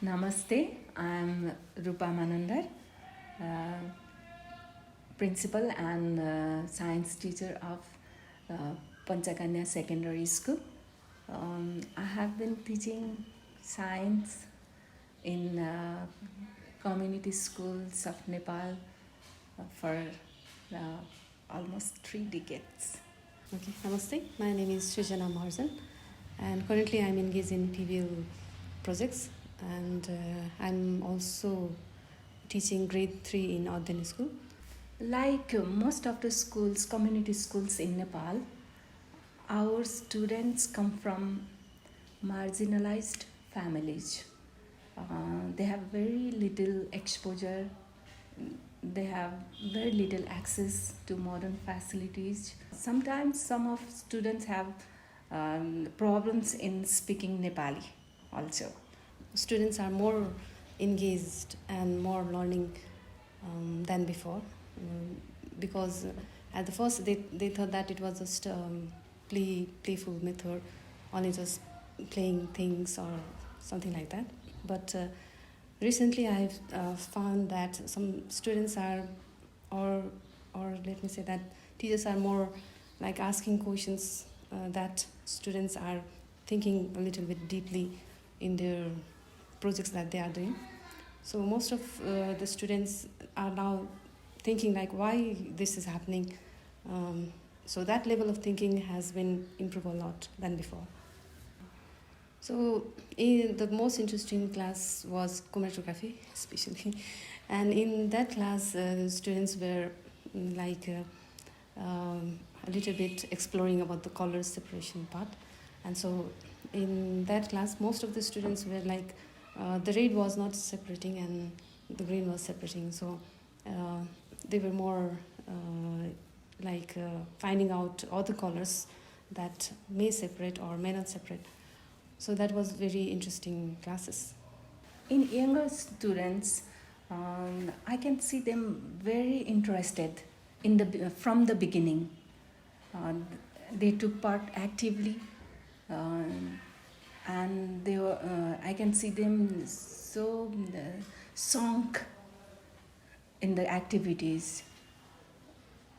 Namaste, I'm Rupa Manandar, uh, principal and science teacher of Panchakanya Secondary School. I have been teaching science in community schools of Nepal for almost 3 decades. Okay, Namaste. My name is Srijana Maharjan, and currently I'm engaged in PBL projects, and I'm also teaching grade 3 in Adhyani School. Like most of the schools, community schools in Nepal, our students come from marginalized families. They have very little exposure, they have very little access to modern facilities. Sometimes some of students have problems in speaking Nepali also. Students are more engaged and more learning than before, because at the first they thought that it was just playful method, only just playing things or something like that. But recently I've found that some students are, or let me say that teachers are more like asking questions, that students are thinking a little bit deeply in their projects that they are doing. So most of the students are now thinking like why this is happening. So that level of thinking has been improved a lot than before. So the most interesting class was chromatography, especially, and in that class, the students were like a little bit exploring about the color separation part, and so in that class, most of the students were like the red was not separating and the green was separating. So they were more finding out other colors that may separate or may not separate. So that was very interesting classes. In younger students, I can see them very interested from the beginning. They took part actively, and they were. I can see them so sunk in the activities.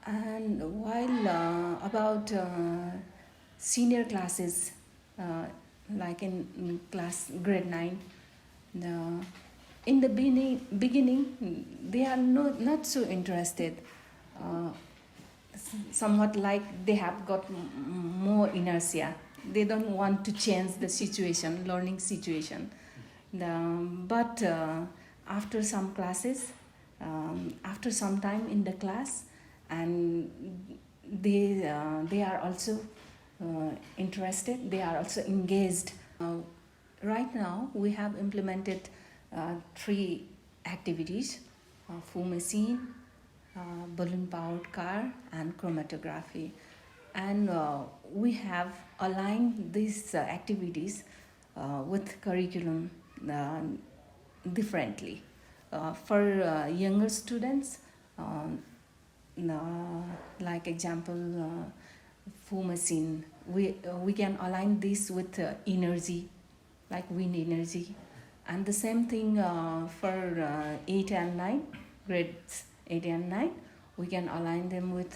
And while about senior classes, like in class grade 9, in the beginning they are not so interested, somewhat like they have got more inertia. They don't want to change the situation, learning situation. But after some classes, after some time in the class, and they are also interested, they are also engaged. Right now we have implemented 3 activities: Fu machine, balloon powered car, and chromatography. And we have aligned these activities with curriculum differently. For younger students, like example, Fu machine, we can align this with energy, like wind energy. And the same thing for 8 and 9, grades 8 and 9, we can align them with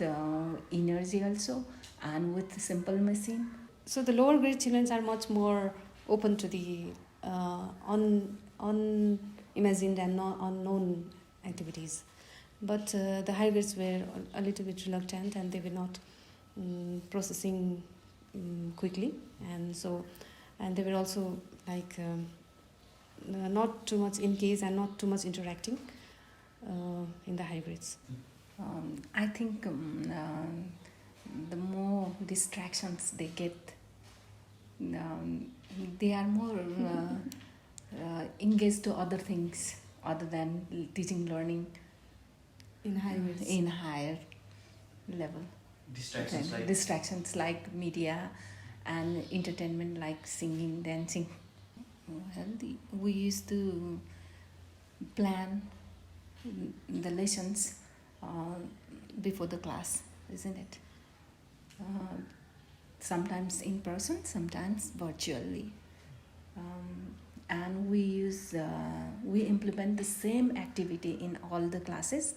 energy also, and with simple machine. So the lower grade children are much more open to the unimagined and unknown activities. But the higher grades were a little bit reluctant, and they were not processing quickly, and they were also like not too much engaged and not too much interacting in the high grades. I think the more distractions they get, they are more engaged to other things other than teaching, learning in higher grades. In higher level. Distractions like media and entertainment, like singing, dancing. Well, we used to plan the lessons before the class, isn't it? Sometimes in person, sometimes virtually. and we implement the same activity in all the classes,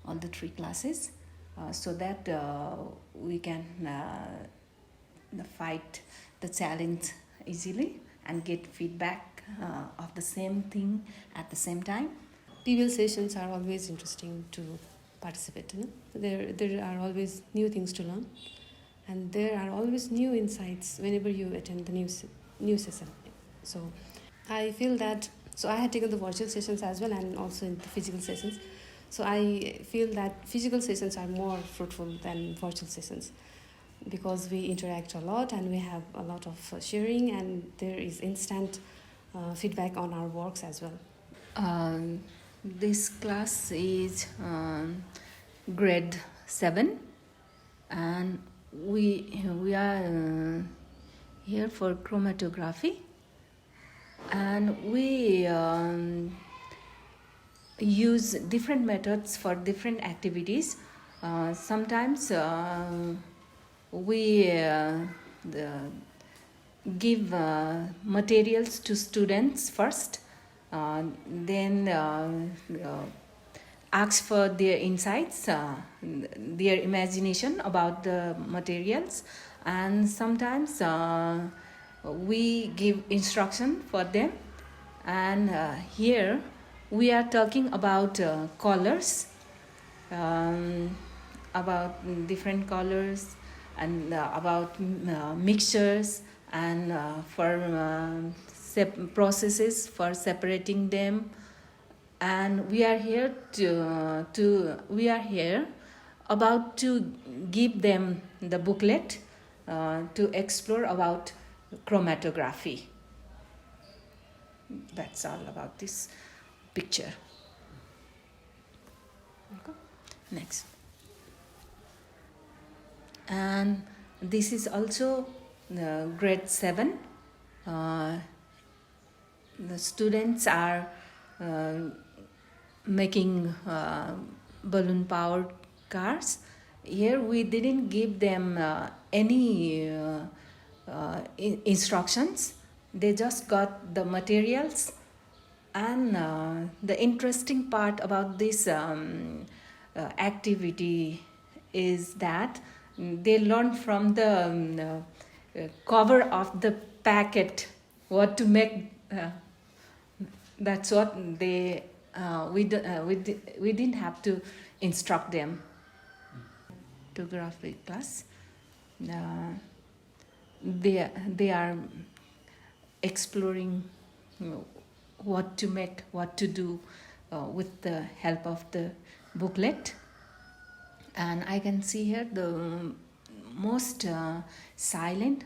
all the 3 classes, so that we can fight the challenge easily and get feedback of the same thing at the same time. PBL sessions are always interesting to participate in. There are always new things to learn, and there are always new insights whenever you attend the new session. So I feel that, so I had taken the virtual sessions as well and also in the physical sessions. So I feel that physical sessions are more fruitful than virtual sessions because we interact a lot and we have a lot of sharing, and there is instant feedback on our works as well. This class is grade 7, and we are here for chromatography, and we use different methods for different activities. Sometimes we give materials to students first, then ask for their insights, their imagination about the materials, and sometimes we give instruction for them. And here we are talking about colors, about different colors, and about mixtures, and for processes for separating them. And we are here we are here about to give them the booklet to explore about chromatography. That's all about this picture. Okay. Next. And this is also grade 7. The students are making balloon powered cars. Here we didn't give them any instructions. They just got the materials. And the interesting part about this activity is that they learn from the cover of the packet what to make. That's what they we didn't have to instruct them. Photography class, they are exploring what to make, what to do with the help of the booklet. And I can see here the most silent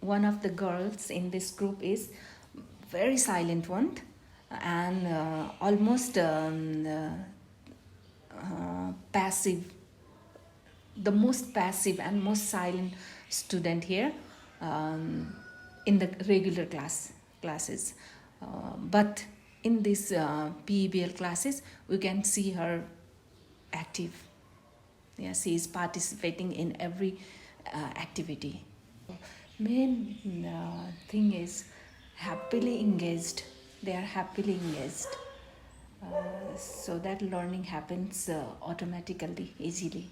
one of the girls in this group is very silent one, and almost passive, the most passive and most silent student here in the regular classes. But in this PEBL classes, we can see her active. Yeah, she is participating in every activity. Main thing is happily engaged. They are happily engaged, so that learning happens automatically, easily.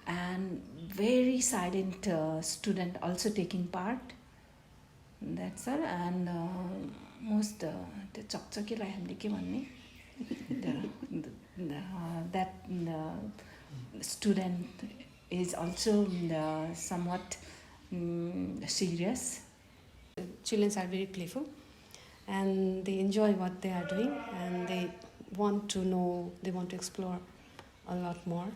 And very silent student also taking part. That's all. And most the chakchakiलाई हामीले के भन्ने that student is also somewhat serious. Children are very playful and they enjoy what they are doing, and they want to know, they want to explore a lot more.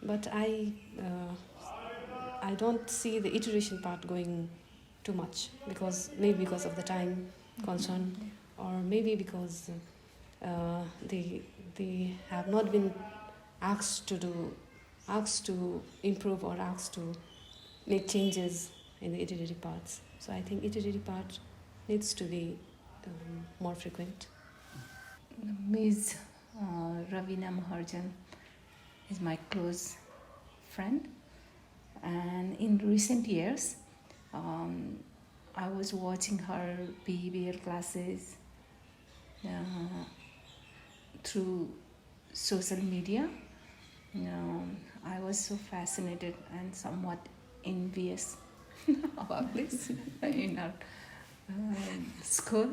But I don't see the iteration part going too much, because maybe because of the time concern, or maybe because they have not been asked to improve or asked to make changes in the iterative parts. So I think iterative part needs to be more frequent. Ms. Ravina Maharjan is my close friend, and in recent years I was watching her behavior classes through social media. I was so fascinated and somewhat envious about this in our school.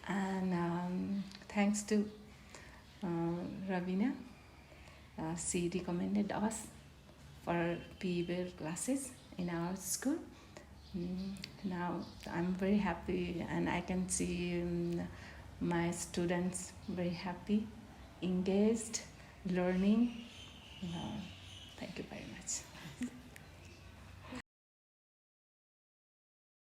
And thanks to Ravina, she recommended us for behavior classes in our school. Now I'm very happy, and I can see my students very happy, engaged, learning. Thank you very much.